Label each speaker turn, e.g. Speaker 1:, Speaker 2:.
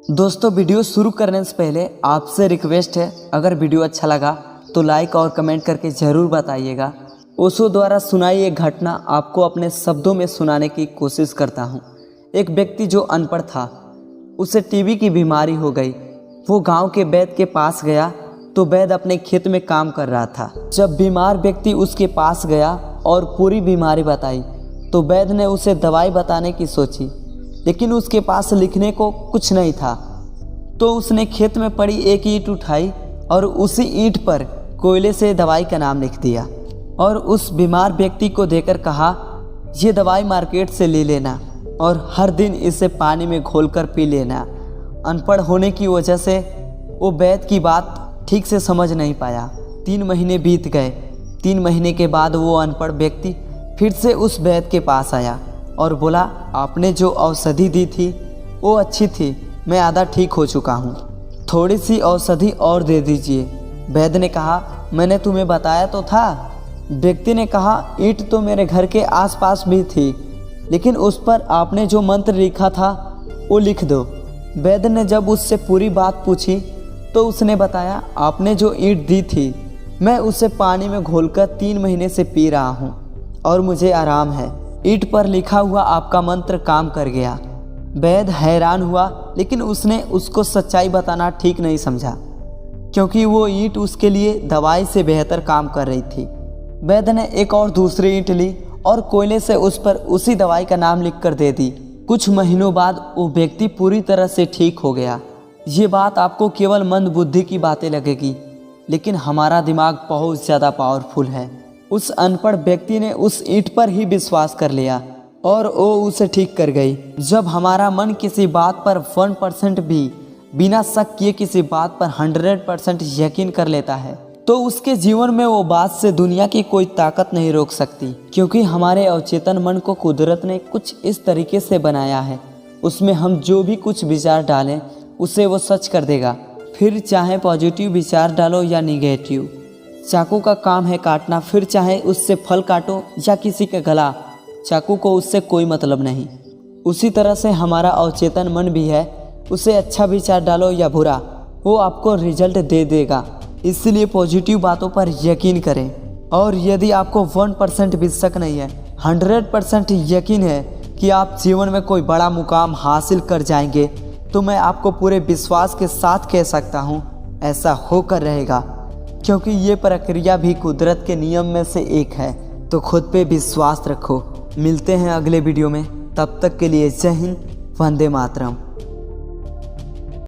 Speaker 1: दोस्तों वीडियो शुरू करने से पहले आपसे रिक्वेस्ट है, अगर वीडियो अच्छा लगा तो लाइक और कमेंट करके ज़रूर बताइएगा। ओशो द्वारा सुनाई एक घटना आपको अपने शब्दों में सुनाने की कोशिश करता हूँ। एक व्यक्ति जो अनपढ़ था, उसे टीबी की बीमारी हो गई। वो गांव के वैद्य के पास गया तो वैद्य अपने खेत में काम कर रहा था। जब बीमार व्यक्ति उसके पास गया और पूरी बीमारी बताई तो वैद्य ने उसे दवाई बताने की सोची, लेकिन उसके पास लिखने को कुछ नहीं था। तो उसने खेत में पड़ी एक ईंट उठाई और उसी ईंट पर कोयले से दवाई का नाम लिख दिया और उस बीमार व्यक्ति को देकर कहा, ये दवाई मार्केट से ले लेना और हर दिन इसे पानी में घोलकर पी लेना। अनपढ़ होने की वजह से वो वैद्य की बात ठीक से समझ नहीं पाया। 3 महीने बीत गए। 3 महीने के बाद वो अनपढ़ व्यक्ति फिर से उस वैद्य के पास आया और बोला, आपने जो औषधि दी थी वो अच्छी थी, मैं आधा ठीक हो चुका हूँ, थोड़ी सी औषधि और दे दीजिए। वैद्य ने कहा, मैंने तुम्हें बताया तो था। व्यक्ति ने कहा, ईंट तो मेरे घर के आसपास भी थी, लेकिन उस पर आपने जो मंत्र लिखा था वो लिख दो। वैद्य ने जब उससे पूरी बात पूछी तो उसने बताया, आपने जो ईंट दी थी मैं उसे पानी में घोलकर 3 महीने से पी रहा हूँ और मुझे आराम है। ईंट पर लिखा हुआ आपका मंत्र काम कर गया। वैद्य हैरान हुआ, लेकिन उसने उसको सच्चाई बताना ठीक नहीं समझा, क्योंकि वो ईंट उसके लिए दवाई से बेहतर काम कर रही थी। वैद्य ने एक और दूसरी ईंट ली और कोयले से उस पर उसी दवाई का नाम लिखकर दे दी। कुछ महीनों बाद वो व्यक्ति पूरी तरह से ठीक हो गया। ये बात आपको केवल मंद बुद्धि की बातें लगेगी, लेकिन हमारा दिमाग बहुत ज़्यादा पावरफुल है। उस अनपढ़ व्यक्ति ने उस ईंट पर ही विश्वास कर लिया और वो उसे ठीक कर गई। जब हमारा मन किसी बात पर 1% भी बिना शक किए किसी बात पर 100% यकीन कर लेता है, तो उसके जीवन में वो बात से दुनिया की कोई ताकत नहीं रोक सकती, क्योंकि हमारे अवचेतन मन को कुदरत ने कुछ इस तरीके से बनाया है, उसमें हम जो भी कुछ विचार डालें उसे वो सच कर देगा। फिर चाहे पॉजिटिव विचार डालो या निगेटिव। चाकू का काम है काटना, फिर चाहे उससे फल काटो या किसी का गला, चाकू को उससे कोई मतलब नहीं। उसी तरह से हमारा अवचेतन मन भी है, उसे अच्छा विचार डालो या बुरा, वो आपको रिजल्ट दे देगा। इसलिए पॉजिटिव बातों पर यकीन करें। और यदि आपको 1% भी शक नहीं है, 100% यकीन है कि आप जीवन में कोई बड़ा मुकाम हासिल कर जाएंगे, तो मैं आपको पूरे विश्वास के साथ कह सकता हूँ, ऐसा होकर रहेगा, क्योंकि ये प्रक्रिया भी कुदरत के नियम में से एक है। तो खुद पे विश्वास रखो। मिलते हैं अगले वीडियो में, तब तक के लिए जय हिंद, वंदे मातरम।